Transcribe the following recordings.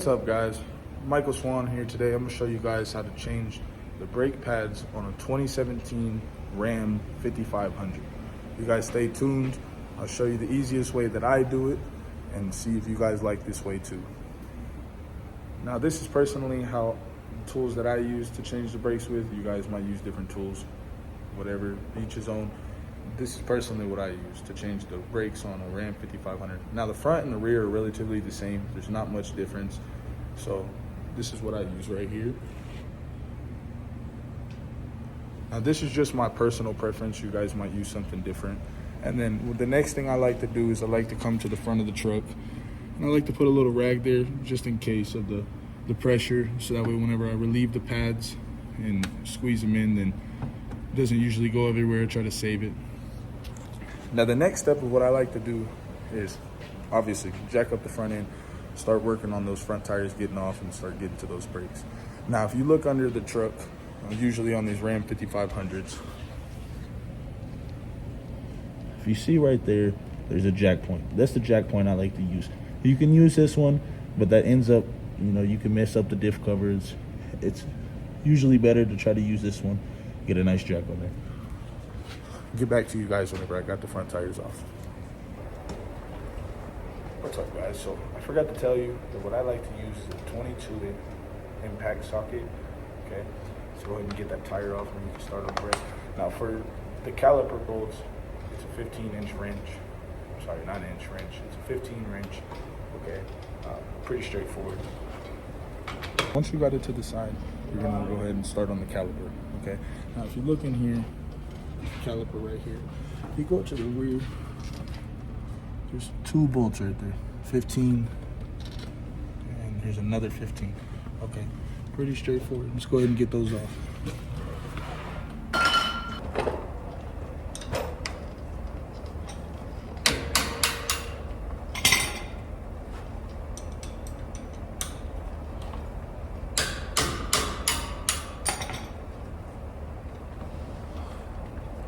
What's up, guys? Michael Swan here today. I'm gonna show you guys how to change the brake pads on a 2017 Ram 5500. You guys stay tuned. I'll show you the easiest way that I do it and see if you guys like this way too. Now, this is personally how the tools that I use to change the brakes with. You guys might use different tools, whatever, each his own. This is personally what I use to change the brakes on a Ram 5500. Now, the front and the rear are relatively the same. There's not much difference. So this is what I use right here. Now, this is just my personal preference. You guys might use something different. And then the next thing I like to do is I like to come to the front of the truck. And I like to put a little rag there just in case of the pressure. So that way whenever I relieve the pads and squeeze them in, then it doesn't usually go everywhere. I try to save it. Now, the next step of what I like to do is obviously jack up the front end, start working on those front tires getting off and start getting to those brakes. Now, if you look under the truck, usually on these Ram 5500s, if you see right there, there's a jack point. That's the jack point I like to use. You can use this one, but that ends up, you can mess up the diff covers. It's usually better to try to use this one, get a nice jack on there. Get back to you guys whenever I got the front tires off. What's up, guys? So I forgot to tell you that what I like to use is a 22 impact socket. Okay, so go ahead and get that tire off and you can start on the brake. Now, for the caliper bolts, it's a 15-inch wrench. Sorry, not an inch wrench. It's a 15 wrench. Okay, pretty straightforward. Once you got it to the side, you're gonna go ahead and start on the caliper. Okay. Now, if you look in here, caliper right here, if you go to the rear, there's two bolts right there, 15, and here's another 15. Okay, pretty straightforward. Let's go ahead and get those off.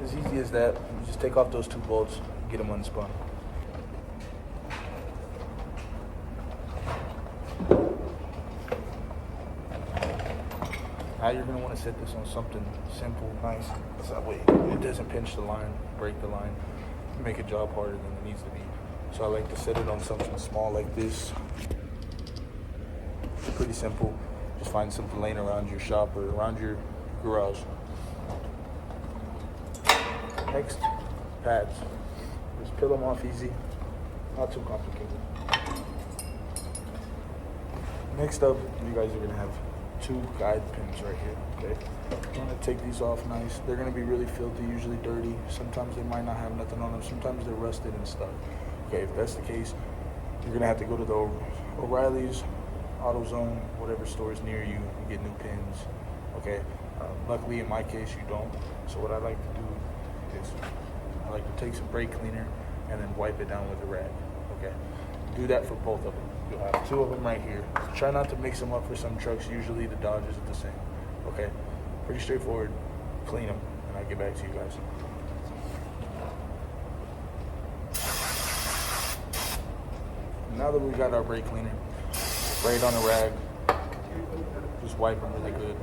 As easy as that. You just take off those two bolts, get them unspun. Now you're going to want to set this on something simple, nice, so that way it doesn't pinch the line, break the line, make a job harder than it needs to be. So I like to set it on something small like this. Pretty simple. Just find something laying around your shop or around your garage. Next, pads. Just peel them off easy, not too complicated. Next up, you guys are gonna have two guide pins right here, okay? I'm gonna take these off nice. They're gonna be really filthy, usually dirty. Sometimes they might not have nothing on them. Sometimes they're rusted and stuff. Okay, if that's the case, you're gonna have to go to the O'Reilly's, AutoZone, whatever store is near you and get new pins, okay? Luckily, in my case, you don't. So what I like to do is I like to take some brake cleaner and then wipe it down with a rag, okay? Do that for both of them. You'll have two of them right here. Try not to mix them up for some trucks. Usually the Dodges are the same, okay? Pretty straightforward. Clean them, and I'll get back to you guys. Now that we've got our brake cleaner, spray it on a rag, just wipe them really good.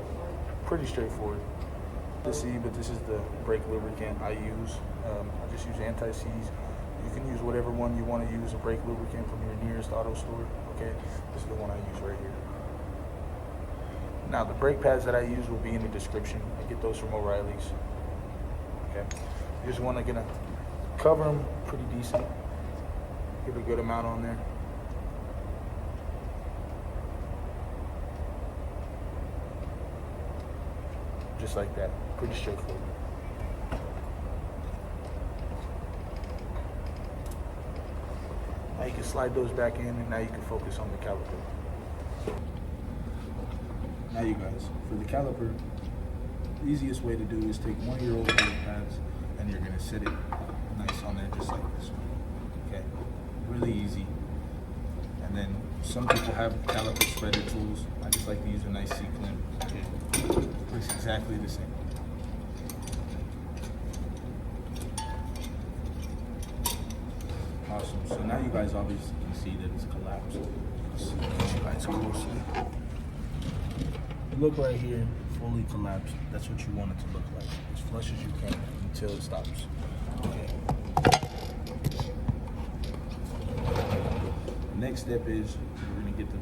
Pretty straightforward. But this is the brake lubricant I use. I just use anti-seize. You can use whatever one you want to use, a brake lubricant from your nearest auto store, okay? This is the one I use right here. Now, the brake pads that I use will be in the description. I get those from O'Reilly's, okay? You just want to cover them pretty decent. Give a good amount on there. Just like that, pretty straightforward. Now you can slide those back in, and now you can focus on the caliper. Now you guys, for the caliper, the easiest way to do is take one of your old brake pads and you're gonna set it nice on there just like this. Okay, really easy. And then some people have caliper spreader tools. I just like to use a nice C-clamp. Okay, looks exactly the same. Awesome. So now you guys obviously can see that it's collapsed. Let's get you guys closely. Look right here, fully collapsed. That's what you want it to look like. As flush as you can until it stops. Okay. Next step is we're gonna get the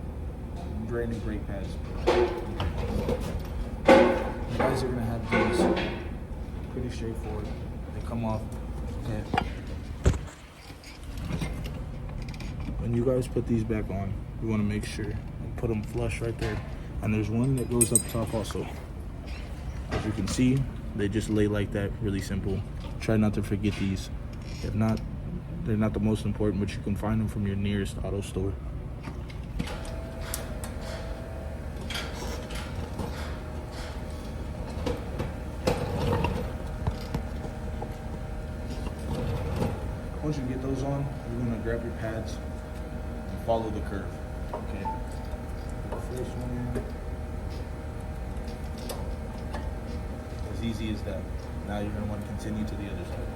brand new brake pads. You guys are gonna have these pretty straightforward. They come off. Okay. When you guys put these back on, you want to make sure and put them flush right there. And there's one that goes up top also. As you can see, they just lay like that, really simple. Try not to forget these. If not, they're not the most important, but you can find them from your nearest auto store. Once you get those on, you're gonna grab your pads and follow the curve. Okay. Put the first one in. As easy as that. Now you're gonna want to continue to the other side.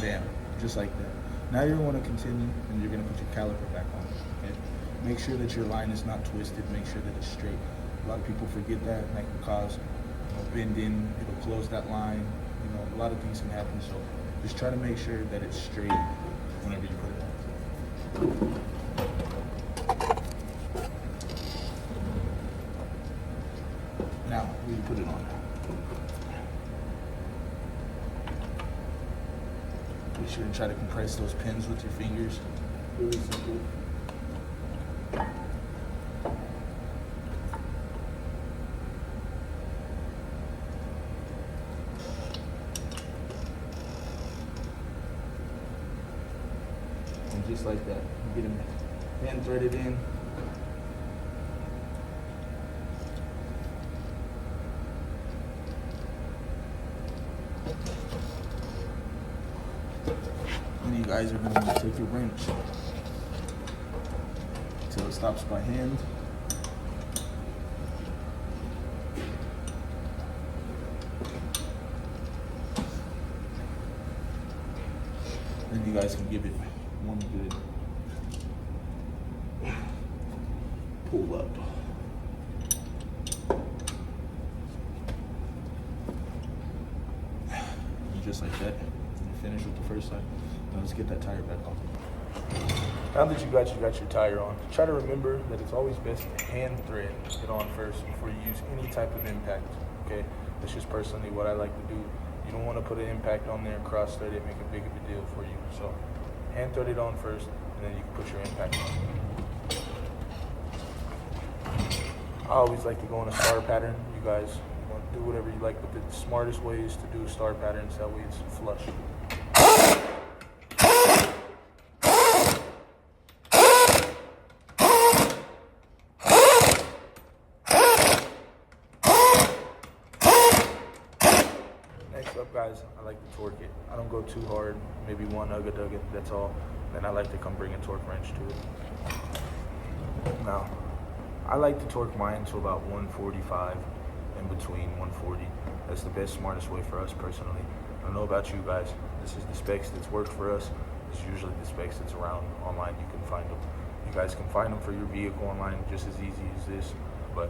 Bam, just like that. Now you're going to continue and you're going to put your caliper back on. Okay? Make sure that your line is not twisted. Make sure that it's straight. A lot of people forget that, and that can cause bend-in. It'll close that line. A lot of things can happen. So just try to make sure that it's straight whenever you put it on. Now, when you put it on. Make sure to try to compress those pins with your fingers. Really simple. And just like that, you get them hand threaded in. And you guys are going to take your wrench until it stops by hand. Then you guys can give it one good pull up. And just like that, you finish with the first side. Now let's get that tire back on. Now that you got your tire on, try to remember that it's always best to hand thread it on first before you use any type of impact. Okay, that's just personally what I like to do. You don't want to put an impact on there and cross thread it, make a big of a deal for you. So hand thread it on first, and then you can put your impact on. I always like to go in a star pattern. You guys do whatever you like, but the smartest way is to do star patterns. That way it's flush. Next up, guys, I like to torque it. I don't go too hard, maybe one ugga-dugga, that's all. Then I like to come bring a torque wrench to it. Now, I like to torque mine to about 145, in between 140. That's the best, smartest way for us personally. I don't know about you guys. This is the specs that's worked for us. It's usually the specs that's around online. You can find them. You guys can find them for your vehicle online just as easy as this. But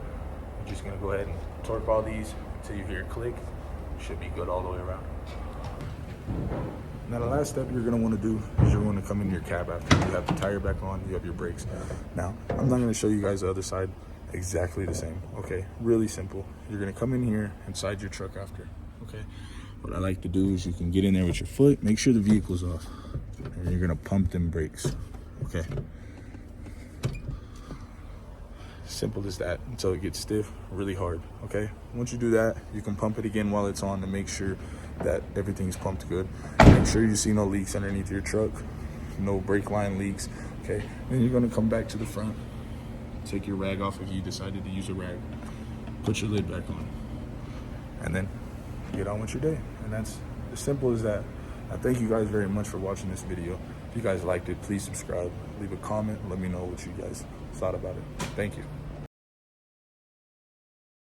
I'm just gonna go ahead and torque all these until you hear a click. Should be good all the way around. Now the last step you're gonna wanna do is you're gonna come in your cab after you have the tire back on, you have your brakes. Now, I'm not gonna show you guys the other side exactly the same, okay? Really simple. You're gonna come in here inside your truck after, okay? What I like to do is you can get in there with your foot, make sure the vehicle's off, and you're gonna pump them brakes, okay? Simple as that until it gets stiff, really hard, okay? Once you do that, you can pump it again while it's on to make sure that everything's pumped good. Make sure you see no leaks underneath your truck, no brake line leaks, okay? Then you're gonna come back to the front, take your rag off if you decided to use a rag, put your lid back on, and then get on with your day. And that's as simple as that. I thank you guys very much for watching this video. If you guys liked it, please subscribe, leave a comment, let me know what you guys thought about it. Thank you.